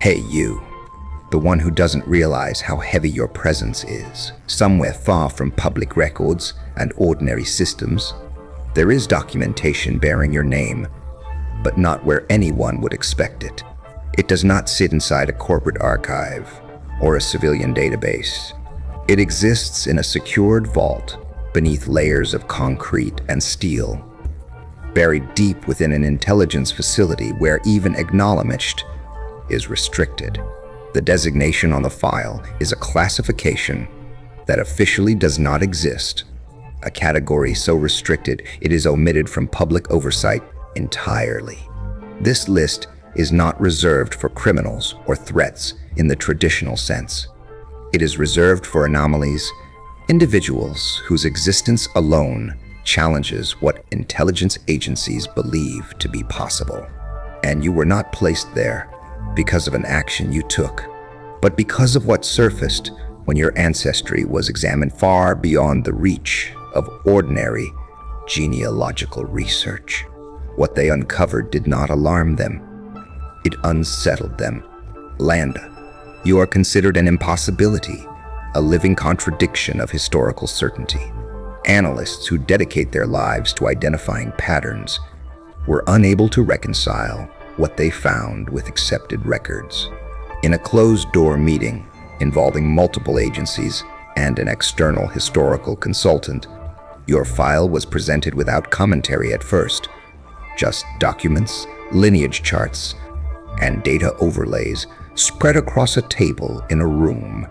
Hey you, the one who doesn't realize how heavy your presence is. Somewhere far from public records and ordinary systems, there is documentation bearing your name, but not where anyone would expect it. It does not sit inside a corporate archive or a civilian database. It exists in a secured vault beneath layers of concrete and steel, buried deep within an intelligence facility where even acknowledgement is restricted. The designation on the file is a classification that officially does not exist, a category so restricted it is omitted from public oversight entirely. This list is not reserved for criminals or threats in the traditional sense. It is reserved for anomalies, individuals whose existence alone challenges what intelligence agencies believe to be possible. And you were not placed there because of an action you took, but because of what surfaced when your ancestry was examined far beyond the reach of ordinary genealogical research. What they uncovered did not alarm them. It unsettled them. Landa, you are considered an impossibility, a living contradiction of historical certainty. Analysts who dedicate their lives to identifying patterns were unable to reconcile what they found with accepted records. In a closed-door meeting involving multiple agencies and an external historical consultant, your file was presented without commentary at first. Just documents, lineage charts, and data overlays spread across a table in a room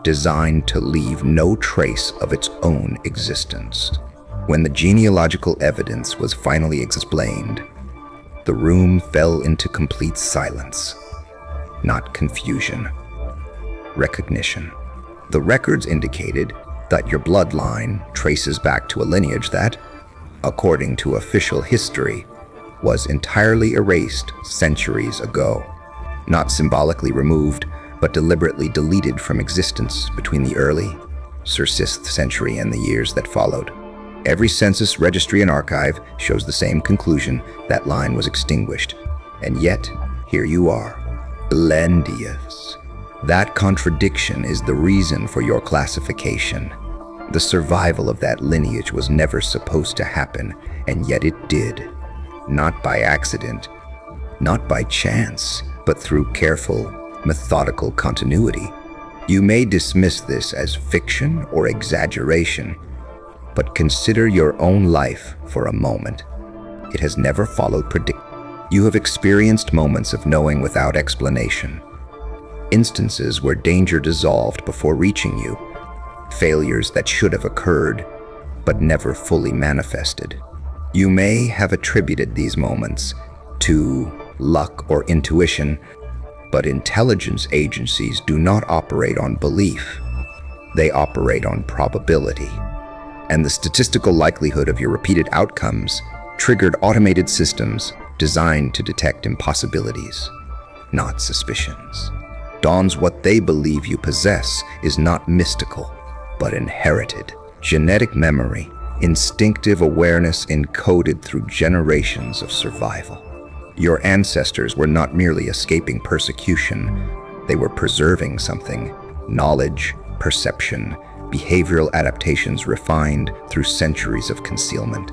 designed to leave no trace of its own existence. When the genealogical evidence was finally explained, the room fell into complete silence. Not confusion. Recognition. The records indicated that your bloodline traces back to a lineage that, according to official history, was entirely erased centuries ago. Not symbolically removed, but deliberately deleted from existence between the early 6th century and the years that followed. Every census registry and archive shows the same conclusion: that line was extinguished. And yet, here you are, Blendius. That contradiction is the reason for your classification. The survival of that lineage was never supposed to happen, and yet it did. Not by accident, not by chance, but through careful, methodical continuity. You may dismiss this as fiction or exaggeration, but consider your own life for a moment. It has never followed prediction. You have experienced moments of knowing without explanation, instances where danger dissolved before reaching you, failures that should have occurred but never fully manifested. You may have attributed these moments to luck or intuition, but intelligence agencies do not operate on belief. They operate on probability. And the statistical likelihood of your repeated outcomes triggered automated systems designed to detect impossibilities, not suspicions. Dawns what they believe you possess is not mystical, but inherited. Genetic memory, instinctive awareness encoded through generations of survival. Your ancestors were not merely escaping persecution, they were preserving something: knowledge, perception, behavioral adaptations refined through centuries of concealment.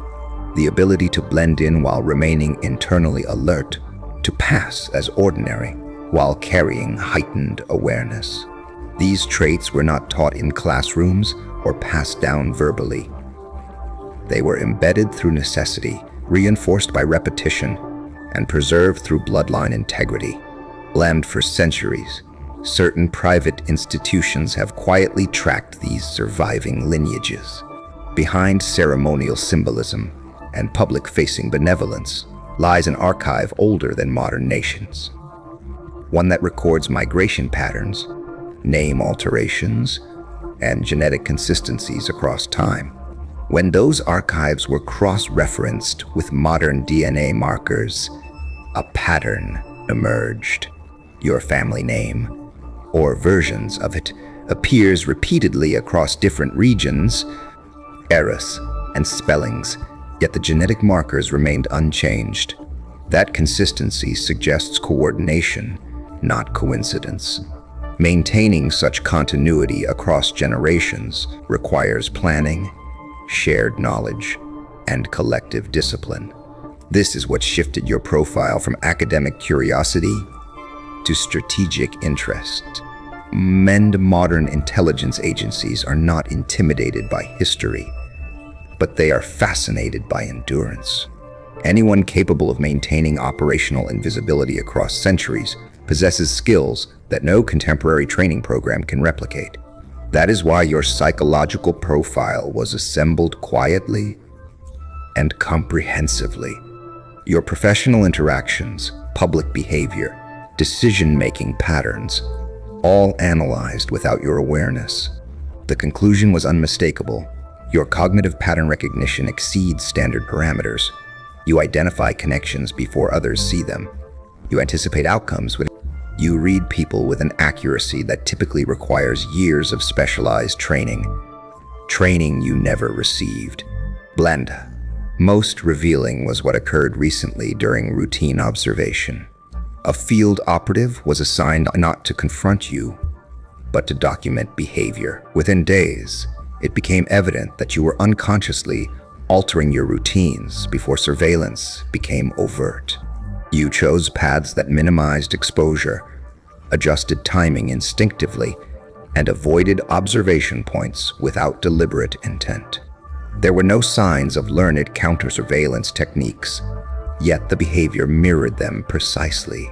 The ability to blend in while remaining internally alert, to pass as ordinary while carrying heightened awareness. These traits were not taught in classrooms or passed down verbally. They were embedded through necessity, reinforced by repetition, and preserved through bloodline integrity. Land for centuries, certain private institutions have quietly tracked these surviving lineages. Behind ceremonial symbolism and public-facing benevolence lies an archive older than modern nations. One that records migration patterns, name alterations, and genetic consistencies across time. When those archives were cross-referenced with modern DNA markers, a pattern emerged. Your family name, or versions of it, appears repeatedly across different regions, eras, and spellings, yet the genetic markers remained unchanged. That consistency suggests coordination, not coincidence. Maintaining such continuity across generations requires planning, shared knowledge, and collective discipline. This is what shifted your profile from academic curiosity to strategic interest. Modern intelligence agencies are not intimidated by history, but they are fascinated by endurance. Anyone capable of maintaining operational invisibility across centuries possesses skills that no contemporary training program can replicate. That is why your psychological profile was assembled quietly and comprehensively. Your professional interactions, public behavior, decision-making patterns, all analyzed without your awareness. The conclusion was unmistakable. Your cognitive pattern recognition exceeds standard parameters. You identify connections before others see them. You anticipate outcomes when you read people with an accuracy that typically requires years of specialized training you never received. Blend. Most revealing was what occurred recently during routine observation. A field operative was assigned not to confront you, but to document behavior. Within days, it became evident that you were unconsciously altering your routines before surveillance became overt. You chose paths that minimized exposure, adjusted timing instinctively, and avoided observation points without deliberate intent. There were no signs of learned counter-surveillance techniques, yet the behavior mirrored them precisely.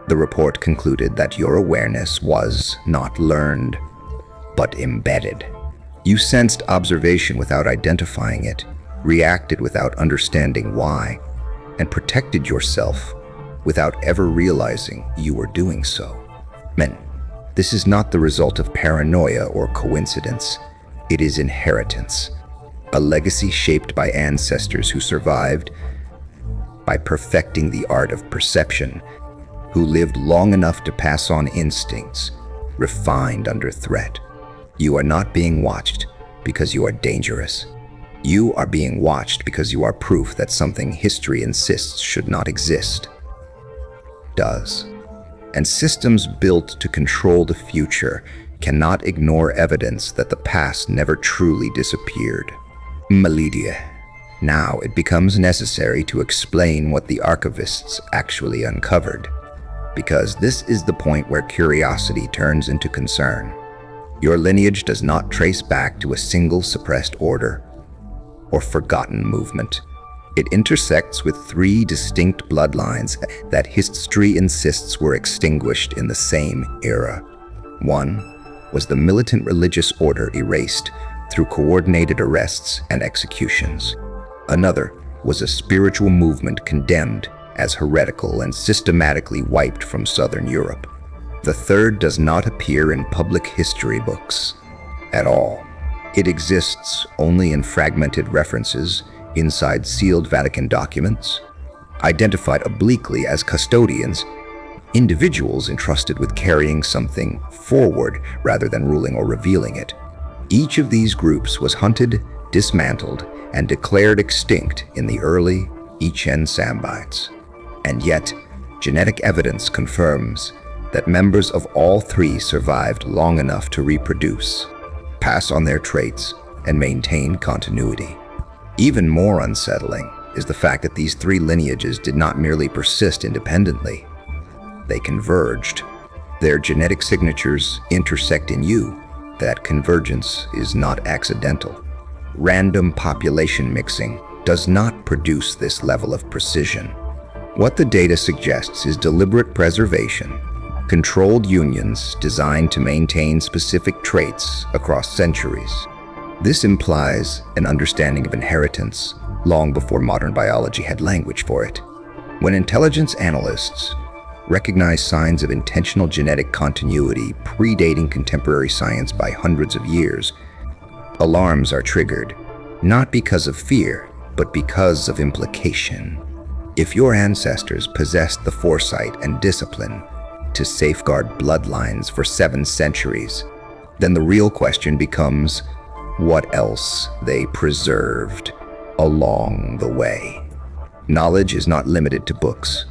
The report concluded that your awareness was not learned, but embedded. You sensed observation without identifying it, reacted without understanding why, and protected yourself without ever realizing you were doing so. This is not the result of paranoia or coincidence. It is inheritance, a legacy shaped by ancestors who survived by perfecting the art of perception, who lived long enough to pass on instincts, refined under threat. You are not being watched because you are dangerous. You are being watched because you are proof that something history insists should not exist does. And systems built to control the future cannot ignore evidence that the past never truly disappeared. Now it becomes necessary to explain what the archivists actually uncovered, because this is the point where curiosity turns into concern. Your lineage does not trace back to a single suppressed order or forgotten movement. It intersects with three distinct bloodlines that history insists were extinguished in the same era. One was the militant religious order erased through coordinated arrests and executions. Another was a spiritual movement condemned as heretical and systematically wiped from Southern Europe. The third does not appear in public history books at all. It exists only in fragmented references inside sealed Vatican documents, identified obliquely as custodians, individuals entrusted with carrying something forward rather than ruling or revealing it. Each of these groups was hunted, dismantled, and declared extinct in the early Ichen Sambites. And yet, genetic evidence confirms that members of all three survived long enough to reproduce, pass on their traits, and maintain continuity. Even more unsettling is the fact that these three lineages did not merely persist independently. They converged. Their genetic signatures intersect in you. That convergence is not accidental. Random population mixing does not produce this level of precision. What the data suggests is deliberate preservation, controlled unions designed to maintain specific traits across centuries. This implies an understanding of inheritance long before modern biology had language for it. When intelligence analysts recognize signs of intentional genetic continuity predating contemporary science by hundreds of years, alarms are triggered, not because of fear, but because of implication. If your ancestors possessed the foresight and discipline to safeguard bloodlines for 7 centuries, then the real question becomes what else they preserved along the way. Knowledge is not limited to books.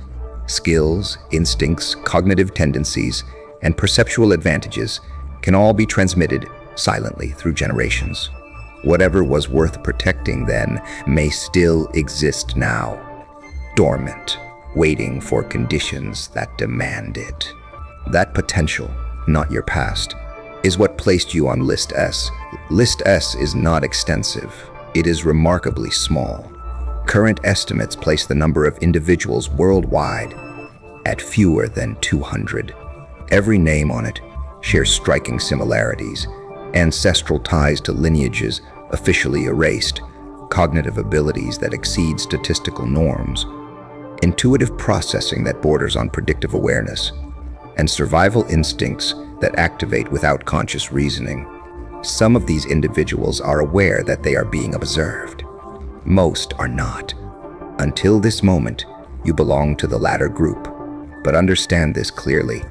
Skills, instincts, cognitive tendencies, and perceptual advantages can all be transmitted silently through generations. Whatever was worth protecting then may still exist now, dormant, waiting for conditions that demand it. That potential, not your past, is what placed you on List S. List S is not extensive. It is remarkably small. Current estimates place the number of individuals worldwide at fewer than 200. Every name on it shares striking similarities: ancestral ties to lineages officially erased, cognitive abilities that exceed statistical norms, intuitive processing that borders on predictive awareness, and survival instincts that activate without conscious reasoning. Some of these individuals are aware that they are being observed. Most are not. Until this moment, you belong to the latter group. But understand this clearly: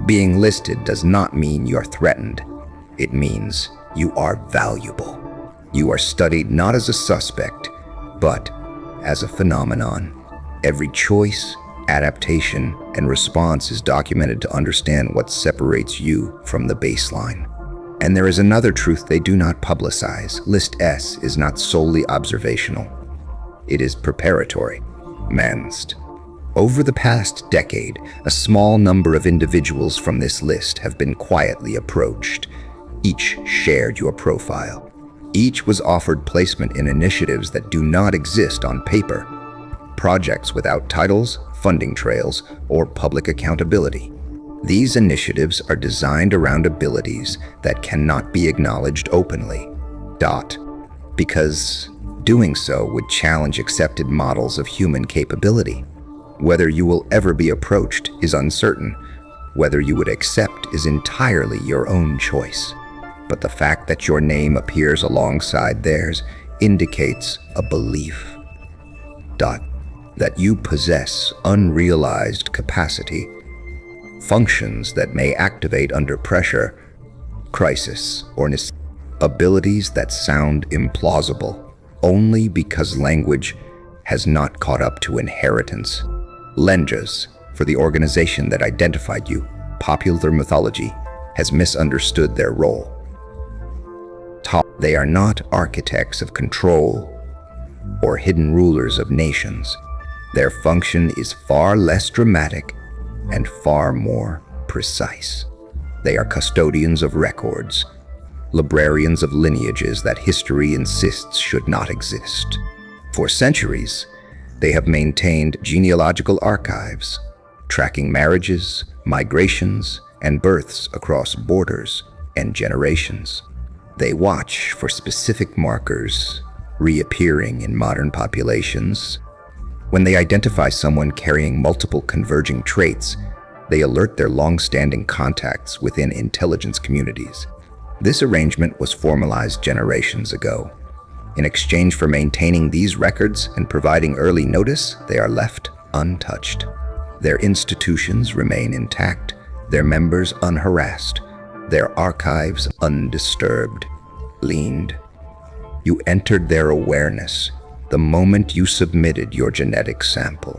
being listed does not mean you're threatened. It means you are valuable. You are studied not as a suspect, but as a phenomenon. Every choice, adaptation, and response is documented to understand what separates you from the baseline. And there is another truth they do not publicize. List S is not solely observational. It is preparatory, managed. Over the past decade, a small number of individuals from this list have been quietly approached. Each shared your profile. Each was offered placement in initiatives that do not exist on paper. Projects without titles, funding trails, or public accountability. These initiatives are designed around abilities that cannot be acknowledged openly. Because doing so would challenge accepted models of human capability. Whether you will ever be approached is uncertain. Whether you would accept is entirely your own choice. But the fact that your name appears alongside theirs indicates a belief. That you possess unrealized capacity, functions that may activate under pressure, crisis, or abilities that sound implausible only because language has not caught up to inheritance. Lenjas, for the organization that identified you, popular mythology, has misunderstood their role. They are not architects of control or hidden rulers of nations. Their function is far less dramatic and far more precise. They are custodians of records, librarians of lineages that history insists should not exist. For centuries, they have maintained genealogical archives, tracking marriages, migrations, and births across borders and generations. They watch for specific markers reappearing in modern populations. When they identify someone carrying multiple converging traits, they alert their long-standing contacts within intelligence communities. This arrangement was formalized generations ago. In exchange for maintaining these records and providing early notice, they are left untouched. Their institutions remain intact, their members unharassed, their archives undisturbed. You entered their awareness the moment you submitted your genetic sample.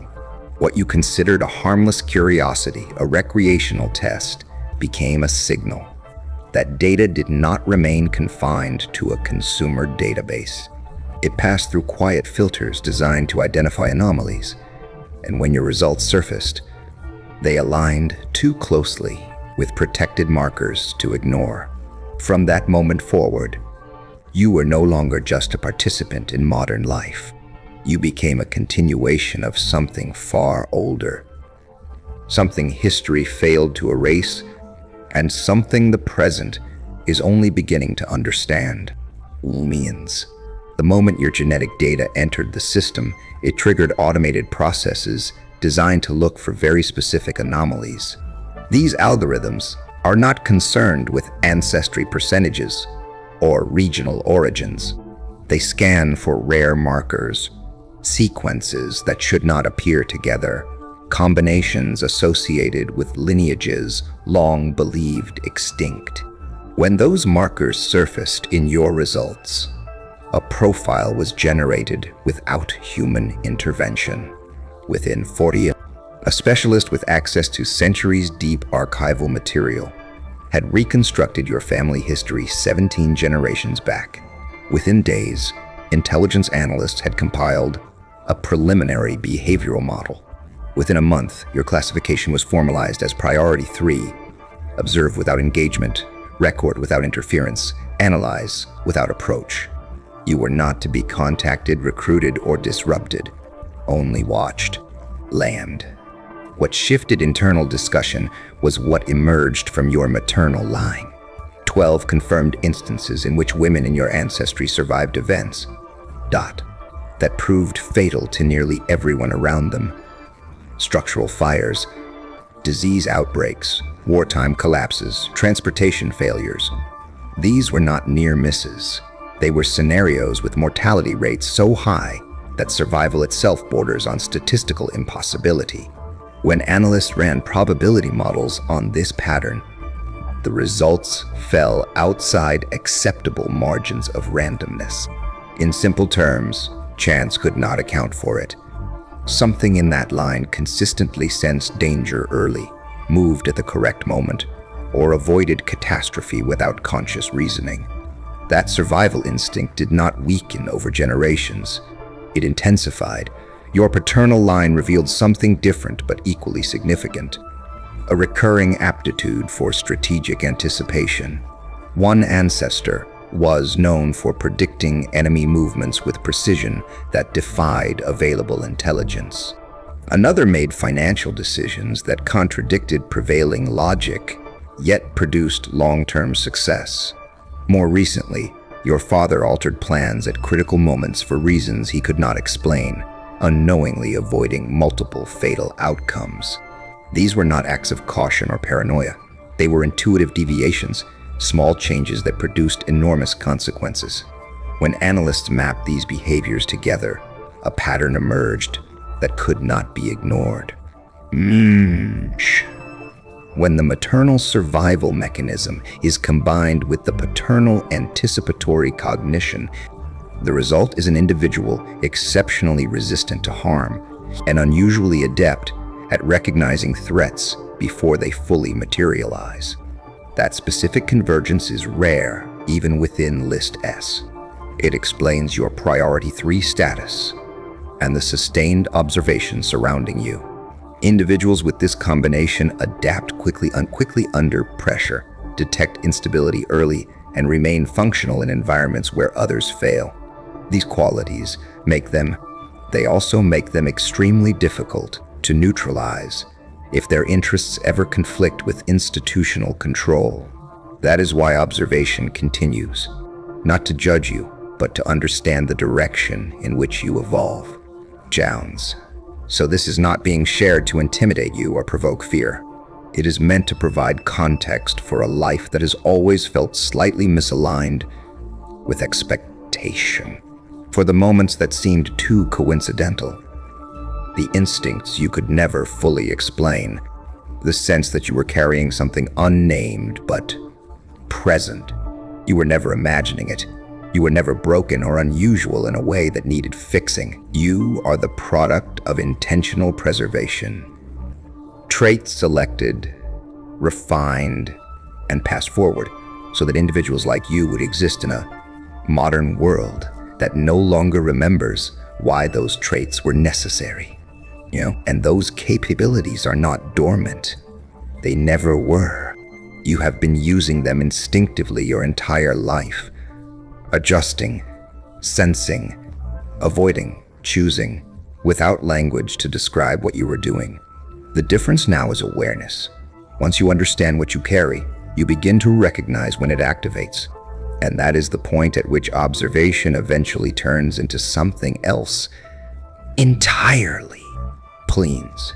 What you considered a harmless curiosity, a recreational test, became a signal. That data did not remain confined to a consumer database. It passed through quiet filters designed to identify anomalies, and when your results surfaced, they aligned too closely with protected markers to ignore. From that moment forward, you were no longer just a participant in modern life. You became a continuation of something far older, something history failed to erase, and something the present is only beginning to understand. Means. The moment your genetic data entered the system, it triggered automated processes designed to look for very specific anomalies. These algorithms are not concerned with ancestry percentages or regional origins. They scan for rare markers, sequences that should not appear together, combinations associated with lineages long believed extinct. When those markers surfaced in your results, a profile was generated without human intervention. Within 40 A specialist with access to centuries-deep archival material had reconstructed your family history 17 generations back. Within days, intelligence analysts had compiled a preliminary behavioral model. Within a month, your classification was formalized as Priority 3, observe without engagement, record without interference, analyze without approach. You were not to be contacted, recruited, or disrupted, only watched, lambed. What shifted internal discussion was what emerged from your maternal line. 12 confirmed instances in which women in your ancestry survived events, that proved fatal to nearly everyone around them. Structural fires, disease outbreaks, wartime collapses, transportation failures. These were not near misses. They were scenarios with mortality rates so high that survival itself borders on statistical impossibility. When analysts ran probability models on this pattern, the results fell outside acceptable margins of randomness. In simple terms, chance could not account for it. Something in that line consistently sensed danger early, moved at the correct moment, or avoided catastrophe without conscious reasoning. That survival instinct did not weaken over generations. It intensified. Your paternal line revealed something different but equally significant: a recurring aptitude for strategic anticipation. One ancestor was known for predicting enemy movements with precision that defied available intelligence. Another made financial decisions that contradicted prevailing logic, yet produced long-term success. More recently, your father altered plans at critical moments for reasons he could not explain, unknowingly avoiding multiple fatal outcomes. These were not acts of caution or paranoia. They were intuitive deviations, small changes that produced enormous consequences. When analysts mapped these behaviors together, a pattern emerged that could not be ignored. When the maternal survival mechanism is combined with the paternal anticipatory cognition, the result is an individual exceptionally resistant to harm and unusually adept at recognizing threats before they fully materialize. That specific convergence is rare even within List S. It explains your Priority 3 status and the sustained observation surrounding you. Individuals with this combination adapt quickly under pressure, detect instability early, and remain functional in environments where others fail. These qualities also make them extremely difficult to neutralize if their interests ever conflict with institutional control. That is why observation continues, not to judge you, but to understand the direction in which you evolve. Jounds. So this is not being shared to intimidate you or provoke fear. It is meant to provide context for a life that has always felt slightly misaligned with expectation. For the moments that seemed too coincidental, the instincts you could never fully explain, the sense that you were carrying something unnamed but present. You were never imagining it. You were never broken or unusual in a way that needed fixing. You are the product of intentional preservation. Traits selected, refined, and passed forward so that individuals like you would exist in a modern world that no longer remembers why those traits were necessary. And those capabilities are not dormant. They never were. You have been using them instinctively your entire life. Adjusting, sensing, avoiding, choosing, without language to describe what you were doing. The difference now is awareness. Once you understand what you carry, you begin to recognize when it activates. And that is the point at which observation eventually turns into something else entirely. Cleans.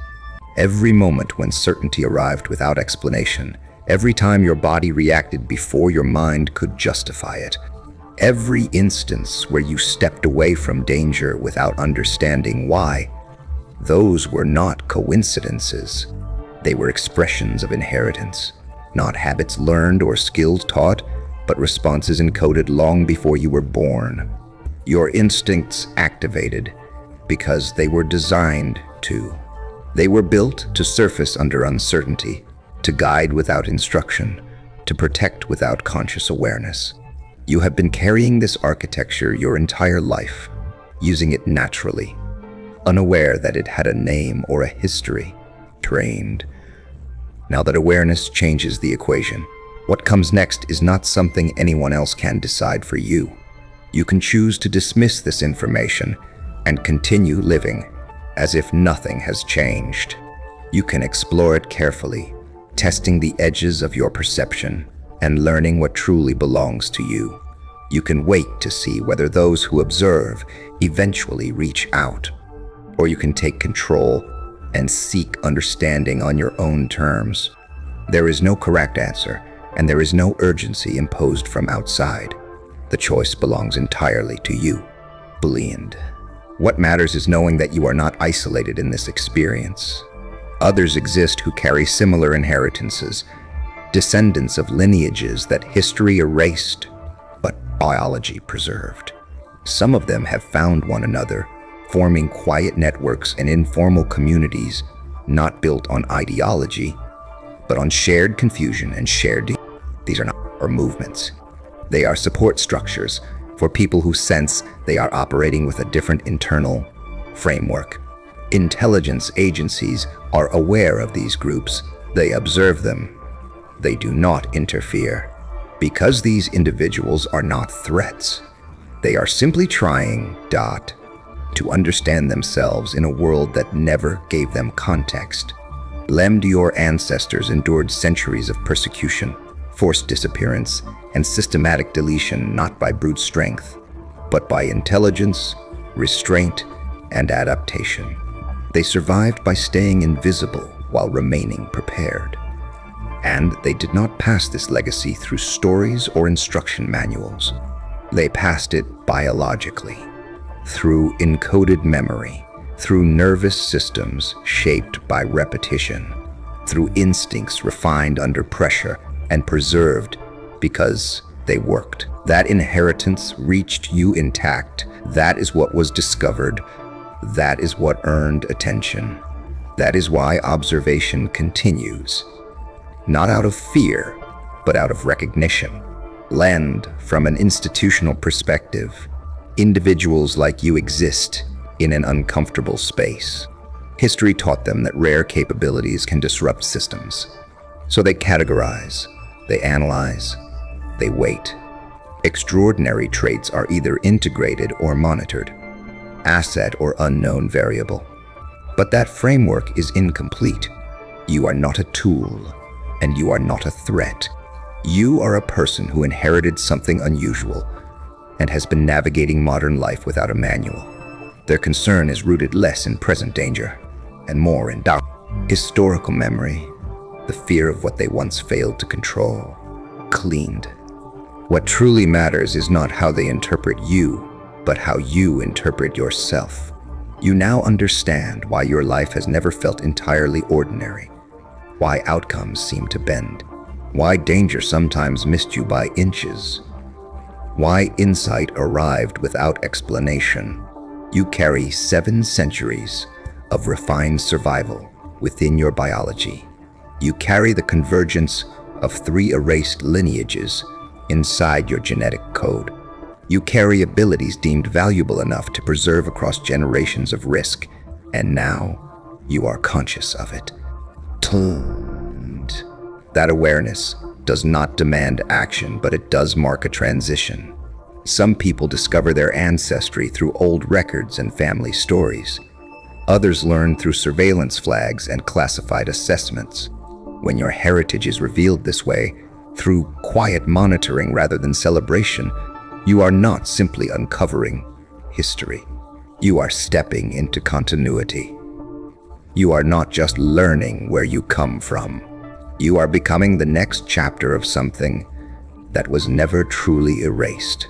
Every moment when certainty arrived without explanation, every time your body reacted before your mind could justify it, every instance where you stepped away from danger without understanding why, those were not coincidences. They were expressions of inheritance, not habits learned or skills taught, but responses encoded long before you were born. Your instincts activated because they were designed to. They were built to surface under uncertainty, to guide without instruction, to protect without conscious awareness. You have been carrying this architecture your entire life, using it naturally, unaware that it had a name or a history. Trained. Now that awareness changes the equation, what comes next is not something anyone else can decide for you. You can choose to dismiss this information and continue living as if nothing has changed. You can explore it carefully, testing the edges of your perception and learning what truly belongs to you. You can wait to see whether those who observe eventually reach out, or you can take control and seek understanding on your own terms. There is no correct answer, and there is no urgency imposed from outside. The choice belongs entirely to you. Believed. What matters is knowing that you are not isolated in this experience. Others exist who carry similar inheritances, descendants of lineages that history erased, but biology preserved. Some of them have found one another, forming quiet networks and informal communities not built on ideology, but on shared confusion and shared. These are not our movements. They are support structures for people who sense they are operating with a different internal framework. Intelligence agencies are aware of these groups. They observe them. They do not interfere. Because these individuals are not threats, they are simply trying to understand themselves in a world that never gave them context. Your ancestors endured centuries of persecution, forced disappearance, and systematic deletion not by brute strength, but by intelligence, restraint, and adaptation. They survived by staying invisible while remaining prepared. And they did not pass this legacy through stories or instruction manuals. They passed it biologically, through encoded memory, through nervous systems shaped by repetition, through instincts refined under pressure and preserved because they worked. That inheritance reached you intact. That is what was discovered. That is what earned attention. That is why observation continues, not out of fear, but out of recognition. From an institutional perspective, individuals like you exist in an uncomfortable space. History taught them that rare capabilities can disrupt systems. So they categorize, they analyze, they wait. Extraordinary traits are either integrated or monitored, asset or unknown variable. But that framework is incomplete. You are not a tool, and you are not a threat. You are a person who inherited something unusual and has been navigating modern life without a manual. Their concern is rooted less in present danger and more in historical memory, the fear of what they once failed to control. Cleaned. What truly matters is not how they interpret you, but how you interpret yourself. You now understand why your life has never felt entirely ordinary, why outcomes seem to bend, why danger sometimes missed you by inches, why insight arrived without explanation. You carry 7 centuries of refined survival within your biology. You carry the convergence of 3 erased lineages inside your genetic code. You carry abilities deemed valuable enough to preserve across generations of risk, and now you are conscious of it. That awareness does not demand action, but it does mark a transition. Some people discover their ancestry through old records and family stories. Others learn through surveillance flags and classified assessments. When your heritage is revealed this way, through quiet monitoring rather than celebration, you are not simply uncovering history. You are stepping into continuity. You are not just learning where you come from. You are becoming the next chapter of something that was never truly erased.